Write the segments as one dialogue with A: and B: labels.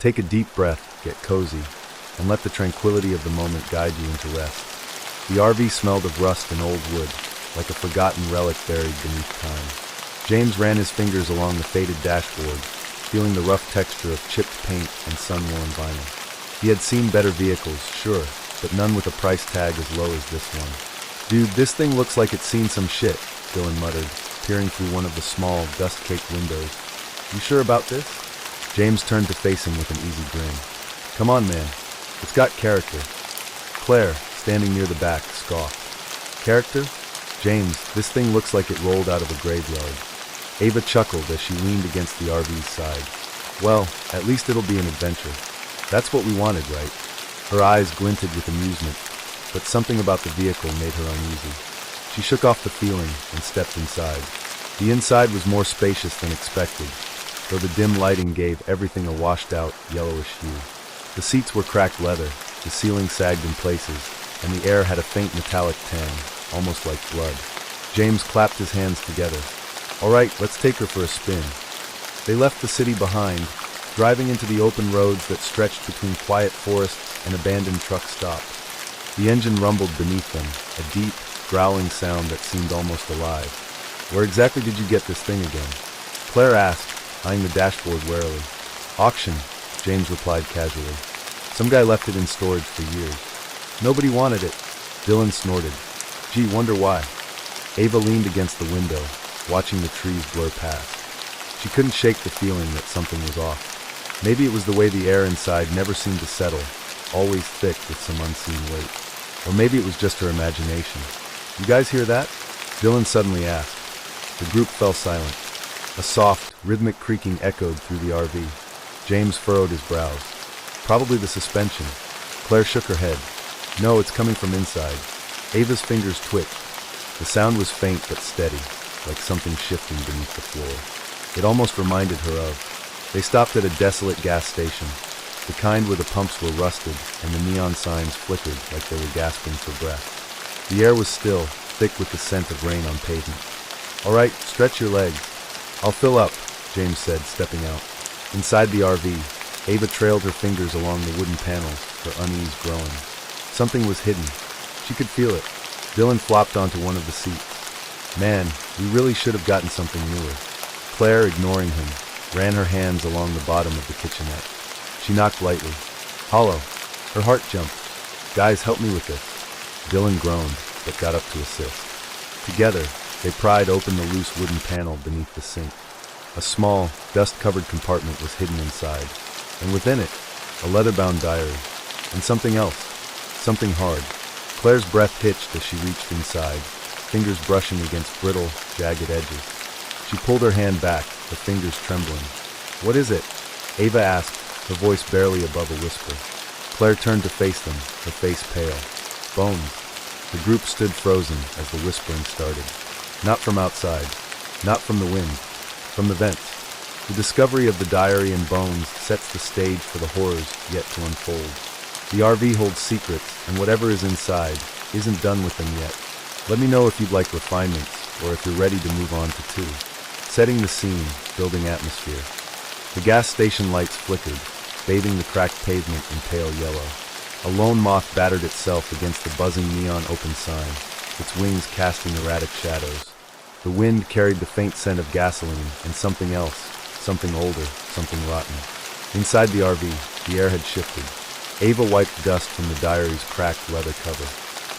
A: Take a deep breath, get cozy, and let the tranquility of the moment guide you into rest. The RV smelled of rust and old wood, like a forgotten relic buried beneath time. James ran his fingers along the faded dashboard, feeling the rough texture of chipped paint and sun-worn vinyl. He had seen better vehicles, sure, but none with a price tag as low as this one. "Dude, this thing looks like it's seen some shit," Dylan muttered, peering through one of the small, dust-caked windows. "You sure about this?" James turned to face him with an easy grin. "Come on, man. It's got character." Claire, standing near the back, scoffed. "Character? James, this thing looks like it rolled out of a graveyard." Ava chuckled as she leaned against the RV's side. "Well, at least it'll be an adventure. That's what we wanted, right?" Her eyes glinted with amusement, but something about the vehicle made her uneasy. She shook off the feeling and stepped inside. The inside was more spacious than expected, though the dim lighting gave everything a washed-out, yellowish hue. The seats were cracked leather, the ceiling sagged in places, and the air had a faint metallic tang, almost like blood. James clapped his hands together. "All right, let's take her for a spin." They left the city behind, driving into the open roads that stretched between quiet forests and abandoned truck stops. The engine rumbled beneath them, a deep, growling sound that seemed almost alive. "Where exactly did you get this thing again?" Claire asked, eyeing the dashboard warily. "Auction," James replied casually. "Some guy left it in storage for years. Nobody wanted it." Dylan snorted. "Gee, wonder why." Ava leaned against the window, watching the trees blur past. She couldn't shake the feeling that something was off. Maybe it was the way the air inside never seemed to settle, always thick with some unseen weight. Or maybe it was just her imagination. "You guys hear that?" Dylan suddenly asked. The group fell silent. A soft, rhythmic creaking echoed through the RV. James furrowed his brows. "Probably the suspension." Claire shook her head. "No, it's coming from inside." Ava's fingers twitched. The sound was faint but steady, like something shifting beneath the floor. It almost reminded her of. They stopped at a desolate gas station, the kind where the pumps were rusted and the neon signs flickered like they were gasping for breath. The air was still, thick with the scent of rain on pavement. "All right, stretch your legs." "I'll fill up," James said, stepping out. Inside the RV, Ava trailed her fingers along the wooden panels, her unease growing. Something was hidden. She could feel it. Dylan flopped onto one of the seats. "Man, we really should have gotten something newer." Claire, ignoring him, ran her hands along the bottom of the kitchenette. She knocked lightly. Hollow. Her heart jumped. "Guys, help me with this." Dylan groaned, but got up to assist. Together, they pried open the loose wooden panel beneath the sink. A small, dust-covered compartment was hidden inside, and within it, a leather-bound diary, and something else, something hard. Claire's breath hitched as she reached inside, fingers brushing against brittle, jagged edges. She pulled her hand back, her fingers trembling. "What is it?" Ava asked, her voice barely above a whisper. Claire turned to face them, her face pale. "Bones." The group stood frozen as the whispering started. Not from outside, not from the wind, from the vents. The discovery of the diary and bones sets the stage for the horrors yet to unfold. The RV holds secrets, and whatever is inside isn't done with them yet. Let me know if you'd like refinements, or if you're ready to move on to 2. Setting the scene, building atmosphere. The gas station lights flickered, bathing the cracked pavement in pale yellow. A lone moth battered itself against the buzzing neon open sign, its wings casting erratic shadows. The wind carried the faint scent of gasoline and something else, something older, something rotten. Inside the RV, the air had shifted. Ava wiped dust from the diary's cracked leather cover.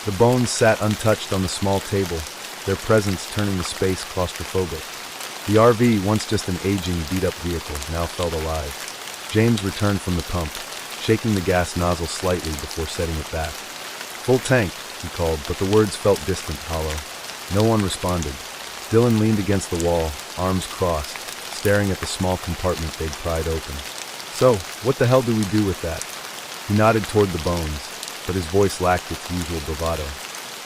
A: The bones sat untouched on the small table, their presence turning the space claustrophobic. The RV, once just an aging, beat-up vehicle, now felt alive. James returned from the pump, shaking the gas nozzle slightly before setting it back. "Full tank," he called, but the words felt distant, hollow. No one responded. Dylan leaned against the wall, arms crossed, staring at the small compartment they'd pried open. "So, what the hell do we do with that?" He nodded toward the bones, but his voice lacked its usual bravado.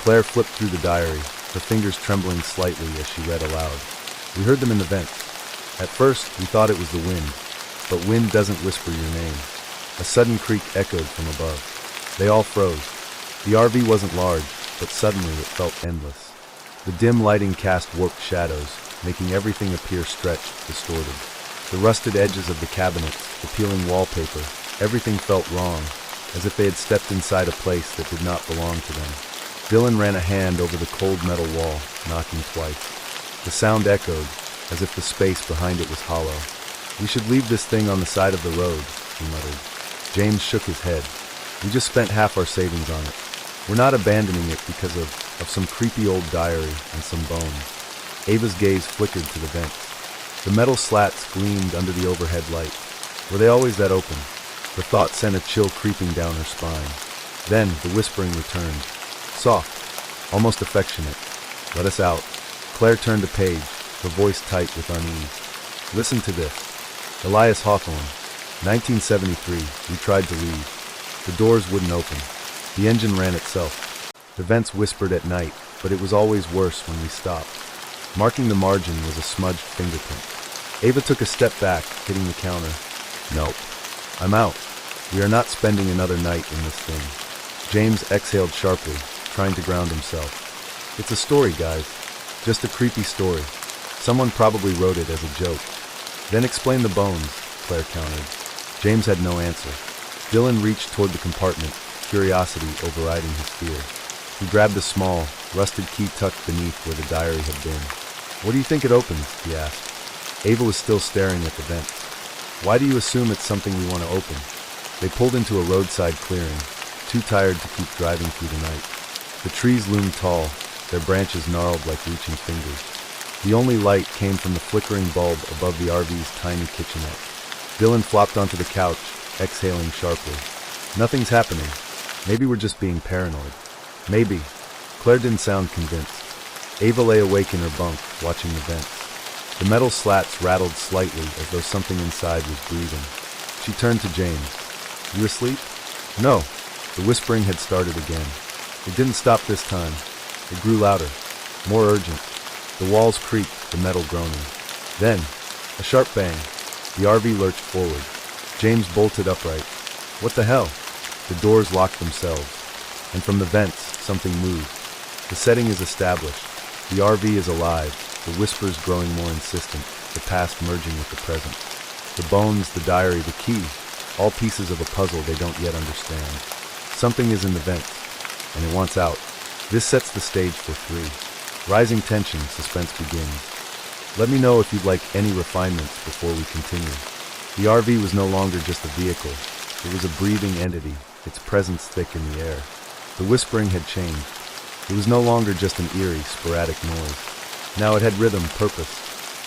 A: Claire flipped through the diary, her fingers trembling slightly as she read aloud. "We heard them in the vents. At first, we thought it was the wind, but wind doesn't whisper your name." A sudden creak echoed from above. They all froze. The RV wasn't large, but suddenly it felt endless. The dim lighting cast warped shadows, making everything appear stretched, distorted. The rusted edges of the cabinets, the peeling wallpaper, everything felt wrong, as if they had stepped inside a place that did not belong to them. Dylan ran a hand over the cold metal wall, knocking twice. The sound echoed, as if the space behind it was hollow. "We should leave this thing on the side of the road," he muttered. James shook his head. "We just spent half our savings on it. We're not abandoning it because of some creepy old diary and some bones." Ava's gaze flickered to the vents. The metal slats gleamed under the overhead light. Were they always that open? The thought sent a chill creeping down her spine. Then the whispering returned. Soft, almost affectionate. "Let us out." Claire turned a page, her voice tight with unease. "Listen to this. Elias Hawthorne, 1973, we tried to leave. The doors wouldn't open. The engine ran itself. The vents whispered at night, but it was always worse when we stopped." Marking the margin was a smudged fingerprint. Ava took a step back, hitting the counter. "Nope. I'm out. We are not spending another night in this thing." James exhaled sharply, trying to ground himself. "It's a story, guys. Just a creepy story. Someone probably wrote it as a joke." "Then explain the bones," Claire countered. James had no answer. Dylan reached toward the compartment, curiosity overriding his fear. He grabbed a small, rusted key tucked beneath where the diary had been. "What do you think it opens?" he asked. Ava was still staring at the vents. "Why do you assume it's something we want to open?" They pulled into a roadside clearing, too tired to keep driving through the night. The trees loomed tall, their branches gnarled like reaching fingers. The only light came from the flickering bulb above the RV's tiny kitchenette. Dylan flopped onto the couch, exhaling sharply. "Nothing's happening. Maybe we're just being paranoid." "Maybe." Claire didn't sound convinced. Ava lay awake in her bunk, watching the vents. The metal slats rattled slightly as though something inside was breathing. She turned to James. "You asleep?" "No." The whispering had started again. It didn't stop this time. It grew louder, more urgent. The walls creaked, the metal groaning. Then, a sharp bang. The RV lurched forward. James bolted upright. "What the hell?" The doors locked themselves, and from the vents, something moved. The setting is established. The RV is alive, the whispers growing more insistent, the past merging with the present. The bones, the diary, the key, all pieces of a puzzle they don't yet understand. Something is in the vents, and it wants out. This sets the stage for 3. Rising tension, suspense begins. Let me know if you'd like any refinements before we continue. The RV was no longer just a vehicle. It was a breathing entity, its presence thick in the air. The whispering had changed. It was no longer just an eerie, sporadic noise. Now it had rhythm, purpose.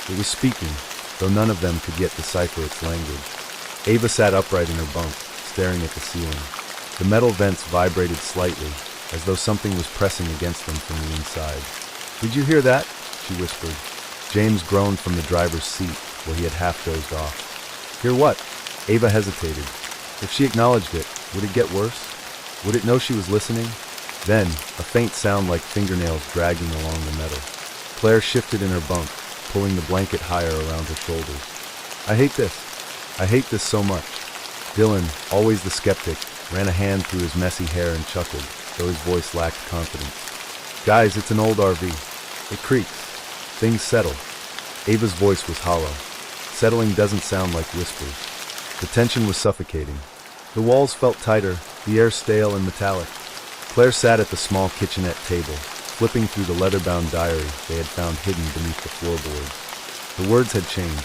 A: It was speaking, though none of them could yet decipher its language. Ava sat upright in her bunk, staring at the ceiling. The metal vents vibrated slightly, as though something was pressing against them from the inside. "Did you hear that?" she whispered. James groaned from the driver's seat, where he had half dozed off. "Hear what?" Ava hesitated. If she acknowledged it, would it get worse? Would it know she was listening? Then, a faint sound like fingernails dragging along the metal. Claire shifted in her bunk, pulling the blanket higher around her shoulders. "I hate this. I hate this so much." Dylan, always the skeptic, ran a hand through his messy hair and chuckled, though his voice lacked confidence. "Guys, it's an old RV. It creaks. Things settle." Ava's voice was hollow. Settling doesn't sound like whispers. The tension was suffocating. The walls felt tighter, the air stale and metallic. Claire sat at the small kitchenette table, flipping through the leather-bound diary they had found hidden beneath the floorboards. The words had changed.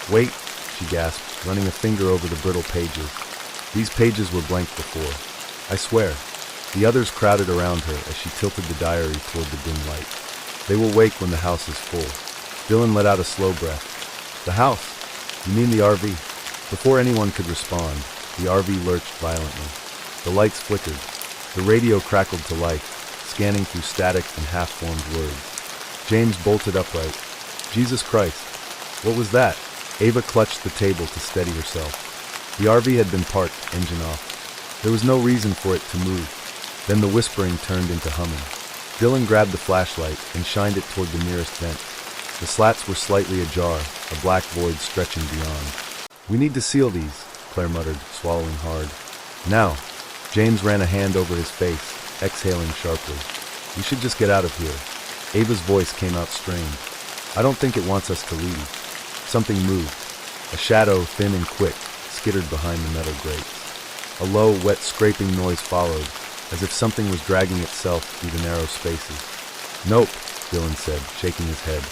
A: "Wait," she gasped, running a finger over the brittle pages. These pages were blank before. "I swear." The others crowded around her as she tilted the diary toward the dim light. "They will wake when the house is full." Dylan let out a slow breath. "The house? You mean the RV?" Before anyone could respond, the RV lurched violently. The lights flickered. The radio crackled to life, scanning through static and half-formed words. James bolted upright. "Jesus Christ! What was that?" Ava clutched the table to steady herself. The RV had been parked, engine off. There was no reason for it to move. Then the whispering turned into humming. Dylan grabbed the flashlight and shined it toward the nearest vent. The slats were slightly ajar, a black void stretching beyond. "We need to seal these," Claire muttered, swallowing hard. "Now." James ran a hand over his face, exhaling sharply. "We should just get out of here." Ava's voice came out strained. "I don't think it wants us to leave." Something moved. A shadow, thin and quick, skittered behind the metal grates. A low, wet scraping noise followed, as if something was dragging itself through the narrow spaces. "Nope," Dylan said, shaking his head.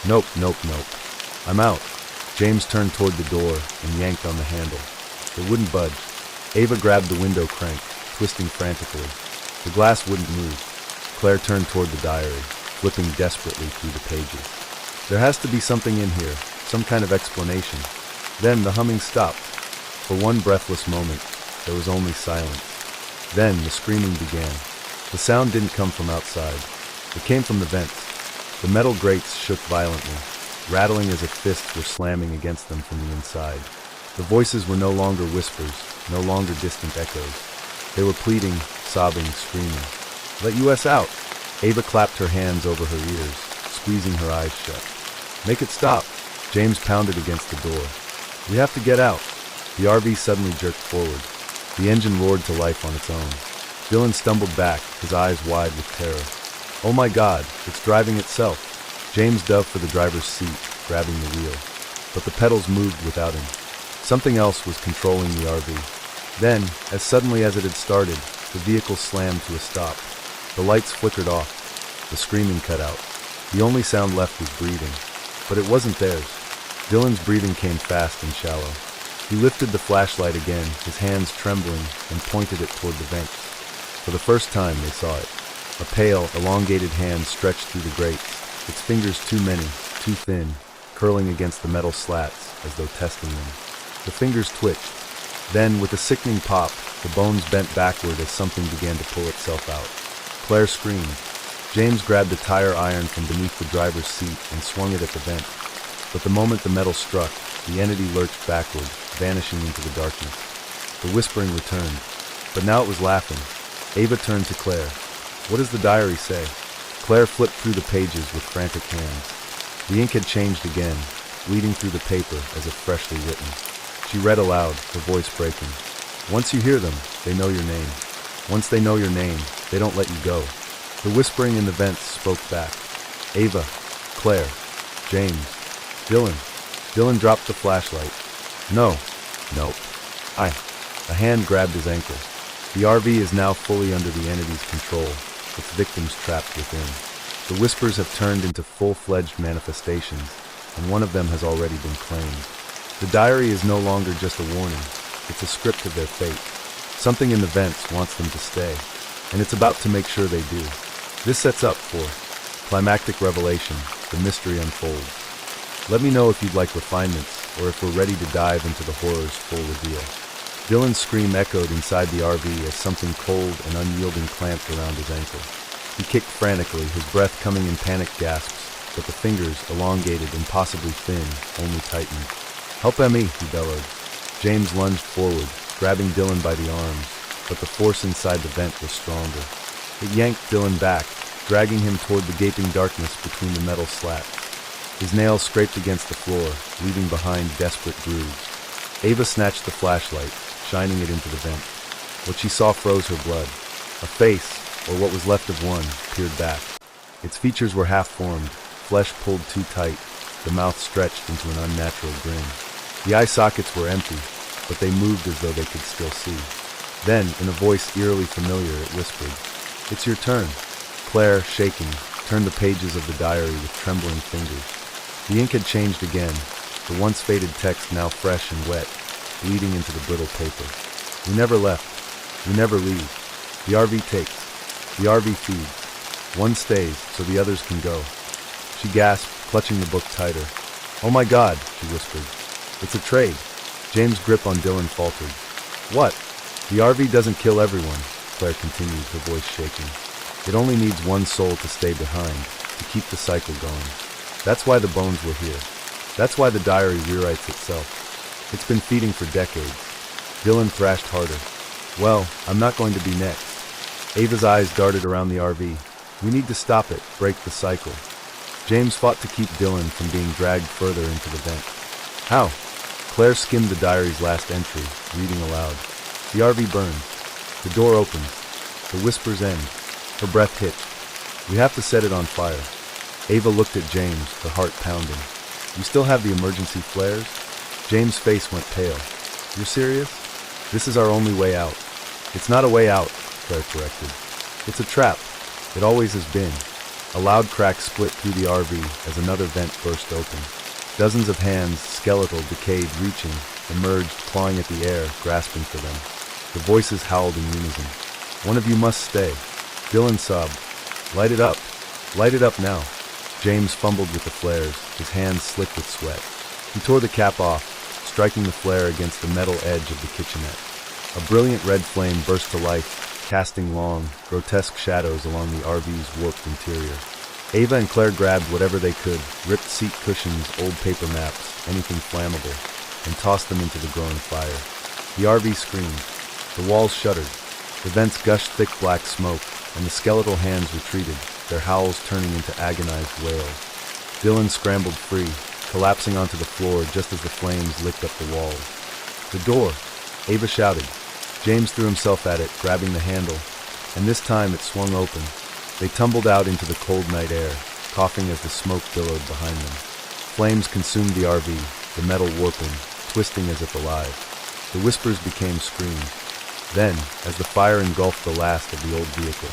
A: "Nope, nope, nope. I'm out." James turned toward the door and yanked on the handle. It wouldn't budge. Ava grabbed the window crank, twisting frantically. The glass wouldn't move. Claire turned toward the diary, flipping desperately through the pages. There has to be something in here, some kind of explanation. Then the humming stopped. For one breathless moment, there was only silence. Then the screaming began. The sound didn't come from outside. It came from the vents. The metal grates shook violently, rattling as if fists were slamming against them from the inside. The voices were no longer whispers, no longer distant echoes. They were pleading, sobbing, screaming. "Let us out!" Ava clapped her hands over her ears, squeezing her eyes shut. "Make it stop!" James pounded against the door. "We have to get out!" The RV suddenly jerked forward. The engine roared to life on its own. Dylan stumbled back, his eyes wide with terror. "Oh my God, it's driving itself!" James dove for the driver's seat, grabbing the wheel. But the pedals moved without him. Something else was controlling the RV. Then, as suddenly as it had started, the vehicle slammed to a stop. The lights flickered off. The screaming cut out. The only sound left was breathing. But it wasn't theirs. Dylan's breathing came fast and shallow. He lifted the flashlight again, his hands trembling, and pointed it toward the vents. For the first time, they saw it. A pale, elongated hand stretched through the grates, its fingers too many, too thin, curling against the metal slats as though testing them. The fingers twitched. Then, with a sickening pop, the bones bent backward as something began to pull itself out. Claire screamed. James grabbed a tire iron from beneath the driver's seat and swung it at the vent. But the moment the metal struck, the entity lurched backward, vanishing into the darkness. The whispering returned, but now it was laughing. Ava turned to Claire. "What does the diary say?" Claire flipped through the pages with frantic hands. The ink had changed again, bleeding through the paper as if freshly written. She read aloud, her voice breaking. "Once you hear them, they know your name. Once they know your name, they don't let you go." The whispering in the vents spoke back. "Ava, Claire, James, Dylan." Dylan dropped the flashlight. "No, nope. A hand grabbed his ankle. The RV is now fully under the entity's control, its victims trapped within. The whispers have turned into full-fledged manifestations, and one of them has already been claimed. The diary is no longer just a warning, it's a script of their fate. Something in the vents wants them to stay, and it's about to make sure they do. This sets up for climactic revelation, the mystery unfolds. Let me know if you'd like refinements, or if we're ready to dive into the horror's full reveal. Dylan's scream echoed inside the RV as something cold and unyielding clamped around his ankle. He kicked frantically, his breath coming in panicked gasps, but the fingers, elongated, impossibly thin, only tightened. "Help me," he bellowed. James lunged forward, grabbing Dylan by the arms, but the force inside the vent was stronger. It yanked Dylan back, dragging him toward the gaping darkness between the metal slats. His nails scraped against the floor, leaving behind desperate grooves. Ava snatched the flashlight, shining it into the vent. What she saw froze her blood. A face, or what was left of one, peered back. Its features were half-formed, flesh pulled too tight, the mouth stretched into an unnatural grin. The eye sockets were empty, but they moved as though they could still see. Then, in a voice eerily familiar, it whispered, "It's your turn." Claire, shaking, turned the pages of the diary with trembling fingers. The ink had changed again, the once faded text now fresh and wet, bleeding into the brittle paper. "We never left. We never leave. The RV takes. The RV feeds. One stays, so the others can go." She gasped, clutching the book tighter. "Oh my God," she whispered. "It's a trade." James' grip on Dylan faltered. "What?" "The RV doesn't kill everyone," Claire continued, her voice shaking. "It only needs one soul to stay behind, to keep the cycle going. That's why the bones were here. That's why the diary rewrites itself. It's been feeding for decades." Dylan thrashed harder. "Well, I'm not going to be next." Ava's eyes darted around the RV. "We need to stop it, break the cycle." James fought to keep Dylan from being dragged further into the vent. "How?" Claire skimmed the diary's last entry, reading aloud. "The RV burns. The door opens. The whispers end." Her breath hitched. "We have to set it on fire." Ava looked at James, her heart pounding. "You still have the emergency flares?" James' face went pale. You're serious? This is our only way out. It's not a way out, Claire corrected. It's a trap. It always has been. A loud crack split through the RV as another vent burst open. Dozens of hands, skeletal, decayed, reaching, emerged, clawing at the air, grasping for them. The voices howled in unison. One of you must stay. Dylan sobbed. Light it up. Light it up now. James fumbled with the flares, his hands slick with sweat. He tore the cap off, striking the flare against the metal edge of the kitchenette. A brilliant red flame burst to life, casting long, grotesque shadows along the RV's warped interior. Ava and Claire grabbed whatever they could, ripped seat cushions, old paper maps, anything flammable, and tossed them into the growing fire. The RV screamed. The walls shuddered. The vents gushed thick black smoke, and the skeletal hands retreated, their howls turning into agonized wails. Dylan scrambled free, collapsing onto the floor just as the flames licked up the walls. The door! Ava shouted. James threw himself at it, grabbing the handle, and this time it swung open. They tumbled out into the cold night air, coughing as the smoke billowed behind them. Flames consumed the RV, the metal warping, twisting as if alive. The whispers became screams. Then, as the fire engulfed the last of the old vehicle,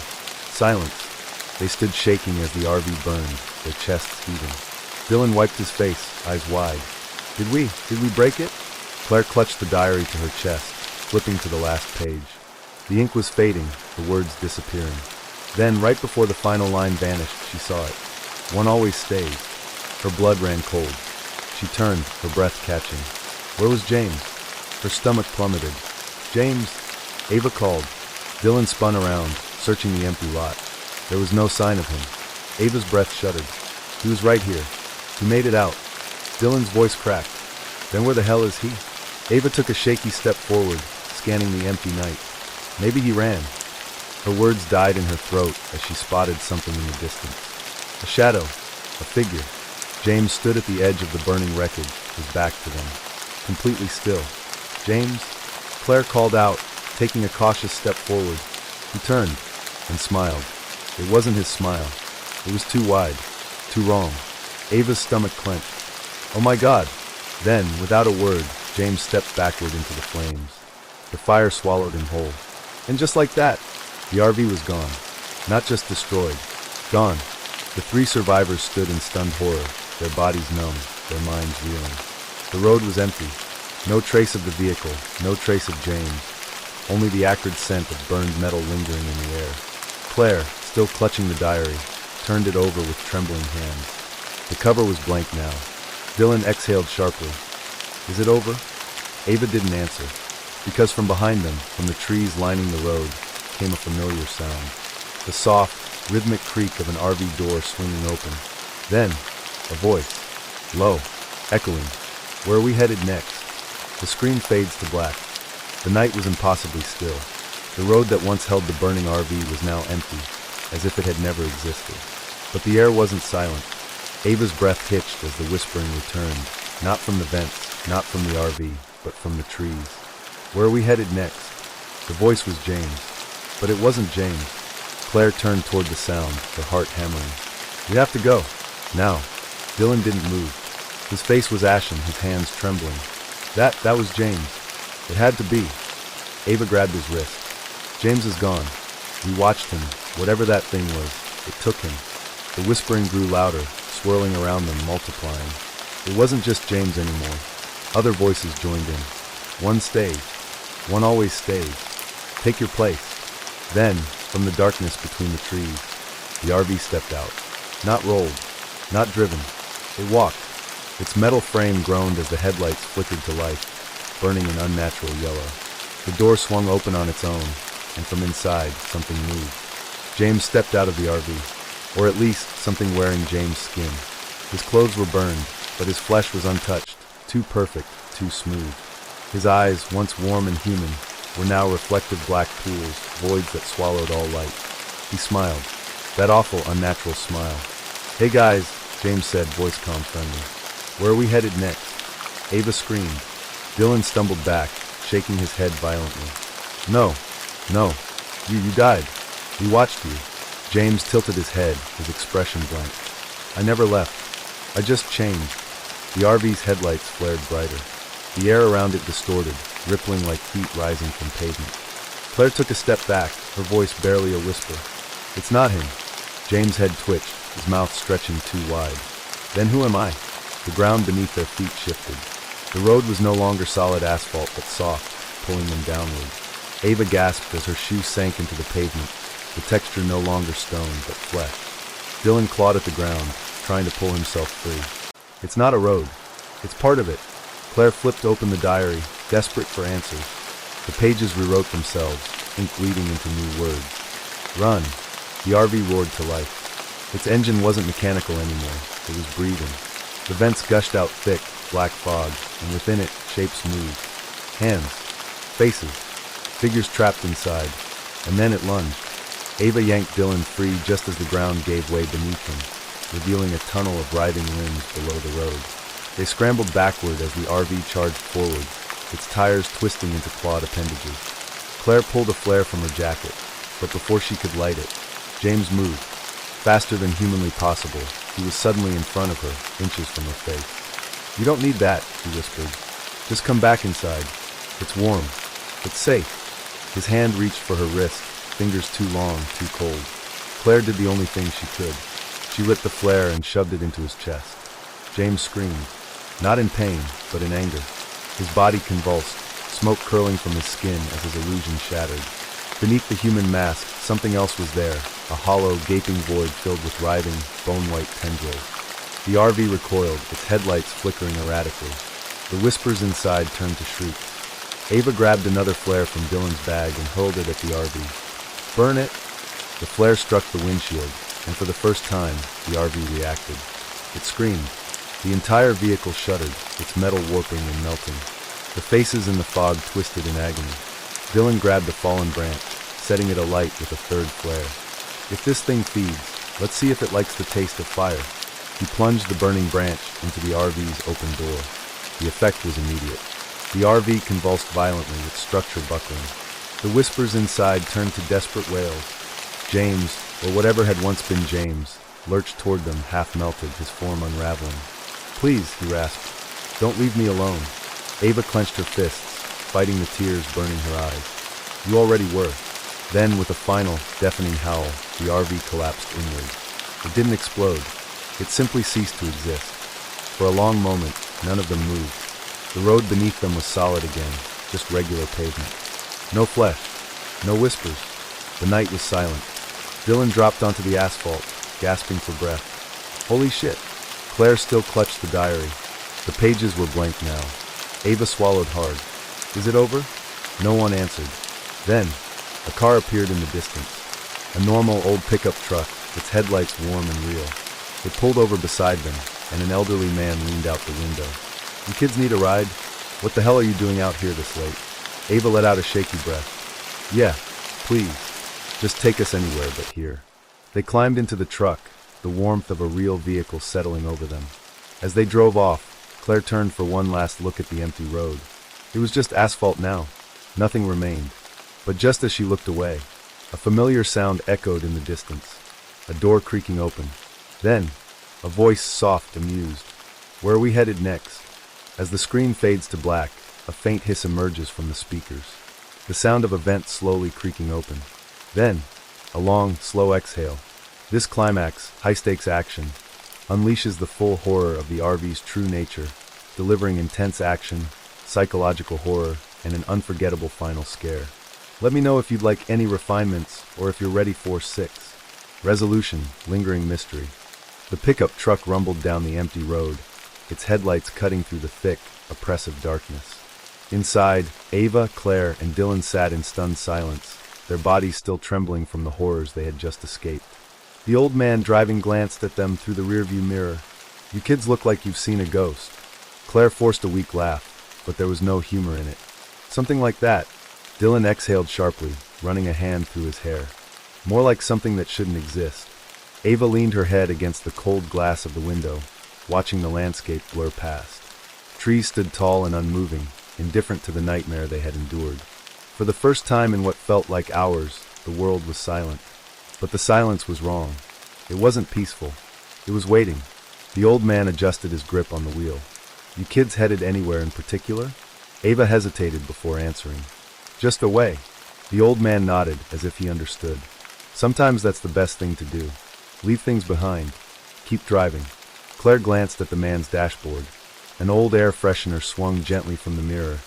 A: silence. They stood shaking as the RV burned, their chests heaving. Dylan wiped his face, eyes wide. Did we break it? Claire clutched the diary to her chest, flipping to the last page. The ink was fading, the words disappearing. Then, right before the final line vanished, she saw it. One always stays. Her blood ran cold. She turned, her breath catching. Where was James? Her stomach plummeted. James! Ava called. Dylan spun around, searching the empty lot. There was no sign of him. Ava's breath shuddered. He was right here. He made it out. Dylan's voice cracked. Then where the hell is he? Ava took a shaky step forward, scanning the empty night. Maybe he ran. Her words died in her throat as she spotted something in the distance. A shadow. A figure. James stood at the edge of the burning wreckage, his back to them. Completely still. James? Claire called out, taking a cautious step forward. He turned and smiled. It wasn't his smile. It was too wide. Too wrong. Ava's stomach clenched. Oh my God! Then, without a word, James stepped backward into the flames. The fire swallowed him whole. And just like that, the RV was gone. Not just destroyed. Gone. The three survivors stood in stunned horror, their bodies numb, their minds reeling. The road was empty. No trace of the vehicle, no trace of James. Only the acrid scent of burned metal lingering in the air. Claire, still clutching the diary, turned it over with trembling hands. The cover was blank now. Dylan exhaled sharply. Is it over? Ava didn't answer, because from behind them, from the trees lining the road, came a familiar sound. The soft, rhythmic creak of an RV door swinging open. Then, a voice. Low, echoing. Where are we headed next? The screen fades to black. The night was impossibly still. The road that once held the burning RV was now empty, as if it had never existed. But the air wasn't silent. Ava's breath hitched as the whispering returned, not from the vents, not from the RV, but from the trees. Where are we headed next? The voice was James. But it wasn't James. Claire turned toward the sound, her heart hammering. We have to go. Now. Dylan didn't move. His face was ashen, his hands trembling. That was James. It had to be. Ava grabbed his wrist. James is gone. We watched him. Whatever that thing was, it took him. The whispering grew louder, swirling around them, multiplying. It wasn't just James anymore. Other voices joined in. One stays. One always stays. Take your place. Then, from the darkness between the trees, the RV stepped out. Not rolled. Not driven. It walked. Its metal frame groaned as the headlights flickered to life, burning an unnatural yellow. The door swung open on its own, and from inside, something moved. James stepped out of the RV, or at least something wearing James' skin. His clothes were burned, but his flesh was untouched, too perfect, too smooth. His eyes, once warm and human, were now reflective black pools, voids that swallowed all light. He smiled, that awful, unnatural smile. Hey guys, James said, voice calm, friendly. Where are we headed next? Ava screamed. Dylan stumbled back, shaking his head violently. No. You died. We watched you. James tilted his head, his expression blank. I never left. I just changed. The RV's headlights flared brighter. the air around it distorted, rippling like heat rising from pavement. Claire took a step back, her voice barely a whisper. "It's not him." James' head twitched, his mouth stretching too wide. "Then who am I?" The ground beneath their feet shifted. The road was no longer solid asphalt, but soft, pulling them downward. Ava gasped as her shoe sank into the pavement, the texture no longer stone, but flesh. Dylan clawed at the ground, trying to pull himself free. "It's not a road. It's part of it." Claire flipped open the diary, desperate for answers. The pages rewrote themselves, ink bleeding into new words. "Run!" The RV roared to life. Its engine wasn't mechanical anymore, it was breathing. The vents gushed out thick, black fog, and within it, shapes moved. Hands, faces, figures trapped inside, and then it lunged. Ava yanked Dylan free just as the ground gave way beneath him, revealing a tunnel of writhing limbs below the road. They scrambled backward as the RV charged forward, its tires twisting into clawed appendages. Claire pulled a flare from her jacket, but before she could light it, James moved. Faster than humanly possible, he was suddenly in front of her, inches from her face. "You don't need that," he whispered. "Just come back inside. It's warm. It's safe." His hand reached for her wrist, fingers too long, too cold. Claire did the only thing she could. She lit the flare and shoved it into his chest. James screamed, not in pain, but in anger. His body convulsed, smoke curling from his skin as his illusion shattered. Beneath the human mask, something else was there, a hollow, gaping void filled with writhing, bone-white tendrils. The RV recoiled, its headlights flickering erratically. The whispers inside turned to shrieks. Ava grabbed another flare from Dylan's bag and hurled it at the RV. "Burn it!" The flare struck the windshield, and for the first time, the RV reacted. It screamed. The entire vehicle shuddered, its metal warping and melting. The faces in the fog twisted in agony. Dylan grabbed a fallen branch, setting it alight with a third flare. "If this thing feeds, let's see if it likes the taste of fire." He plunged the burning branch into the RV's open door. The effect was immediate. The RV convulsed violently with structure buckling. The whispers inside turned to desperate wails. James, or whatever had once been James, lurched toward them, half melted, his form unraveling. "Please," he rasped, "don't leave me alone." Ava clenched her fists, fighting the tears burning her eyes. "You already were." Then, with a final, deafening howl, the RV collapsed inward. It didn't explode. It simply ceased to exist. For a long moment, none of them moved. The road beneath them was solid again, just regular pavement. No flesh, no whispers. The night was silent. Dylan dropped onto the asphalt, gasping for breath. Holy shit! Claire still clutched the diary. The pages were blank now. Ava swallowed hard. "Is it over?" No one answered. Then, a car appeared in the distance. A normal old pickup truck, its headlights warm and real. It pulled over beside them, and an elderly man leaned out the window. "You kids need a ride? What the hell are you doing out here this late?" Ava let out a shaky breath. "Yeah, please. Just take us anywhere but here." They climbed into the truck, the warmth of a real vehicle settling over them. As they drove off, Claire turned for one last look at the empty road. It was just asphalt now. Nothing remained. But just as she looked away, a familiar sound echoed in the distance. A door creaking open. Then, a voice soft, amused. "Where are we headed next?" As the screen fades to black, a faint hiss emerges from the speakers. The sound of a vent slowly creaking open. Then, a long, slow exhale. This climax, high-stakes action, unleashes the full horror of the RV's true nature, delivering intense action, psychological horror, and an unforgettable final scare. Let me know if you'd like any refinements, or if you're ready for 6. Resolution, lingering mystery. The pickup truck rumbled down the empty road, its headlights cutting through the thick, oppressive darkness. Inside, Ava, Claire, and Dylan sat in stunned silence, their bodies still trembling from the horrors they had just escaped. The old man driving glanced at them through the rearview mirror. "You kids look like you've seen a ghost." Claire forced a weak laugh, but there was no humor in it. "Something like that." Dylan exhaled sharply, running a hand through his hair. "More like something that shouldn't exist." Ava leaned her head against the cold glass of the window, watching the landscape blur past. Trees stood tall and unmoving, indifferent to the nightmare they had endured. For the first time in what felt like hours, the world was silent. But the silence was wrong. It wasn't peaceful. It was waiting. The old man adjusted his grip on the wheel. "You kids headed anywhere in particular?" Ava hesitated before answering. Just away. The old man nodded as if he understood. Sometimes that's the best thing to do. Leave things behind. Keep driving. Claire glanced at the man's dashboard. An old air freshener swung gently from the mirror,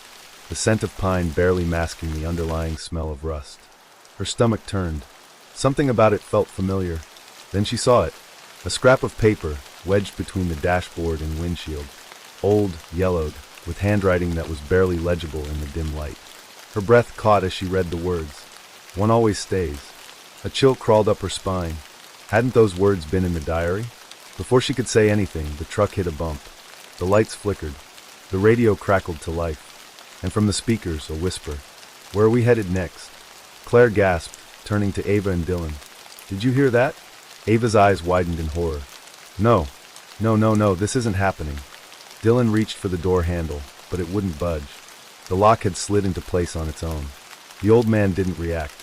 A: the scent of pine barely masking the underlying smell of rust. Her stomach turned. Something about it felt familiar. Then she saw it. A scrap of paper wedged between the dashboard and windshield. Old, yellowed, with handwriting that was barely legible in the dim light. Her breath caught as she read the words. One always stays. A chill crawled up her spine. Hadn't those words been in the diary? Before she could say anything, the truck hit a bump. The lights flickered. The radio crackled to life. And from the speakers, a whisper. Where are we headed next? Claire gasped, turning to Ava and Dylan. Did you hear that? Ava's eyes widened in horror. No, this isn't happening. Dylan reached for the door handle, but it wouldn't budge. The lock had slid into place on its own. The old man didn't react.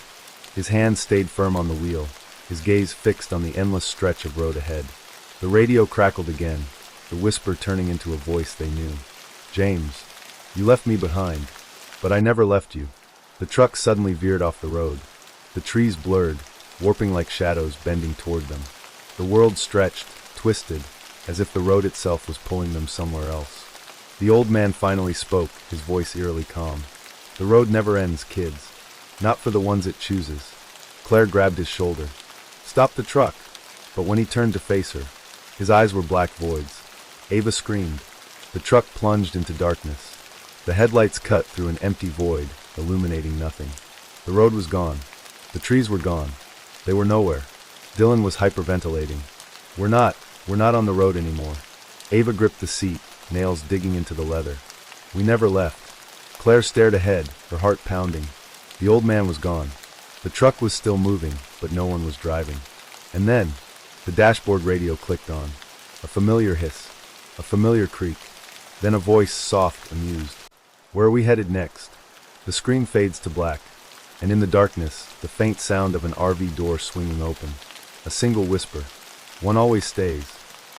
A: His hand stayed firm on the wheel, his gaze fixed on the endless stretch of road ahead. The radio crackled again, the whisper turning into a voice they knew. James, you left me behind, but I never left you. The truck suddenly veered off the road. The trees blurred, warping like shadows bending toward them. The world stretched, twisted, as if the road itself was pulling them somewhere else. The old man finally spoke, his voice eerily calm. The road never ends, kids. Not for the ones it chooses. Claire grabbed his shoulder. Stop the truck! But when he turned to face her, his eyes were black voids. Ava screamed. The truck plunged into darkness. The headlights cut through an empty void, illuminating nothing. The road was gone. The trees were gone. They were nowhere. Dylan was hyperventilating. We're not on the road anymore. Ava gripped the seat, nails digging into the leather. We never left. Claire stared ahead, her heart pounding. The old man was gone. The truck was still moving, but no one was driving. And then, the dashboard radio clicked on. A familiar hiss. A familiar creak. Then a voice, soft, amused. Where are we headed next? The screen fades to black. And in the darkness, the faint sound of an RV door swinging open. A single whisper. One always stays.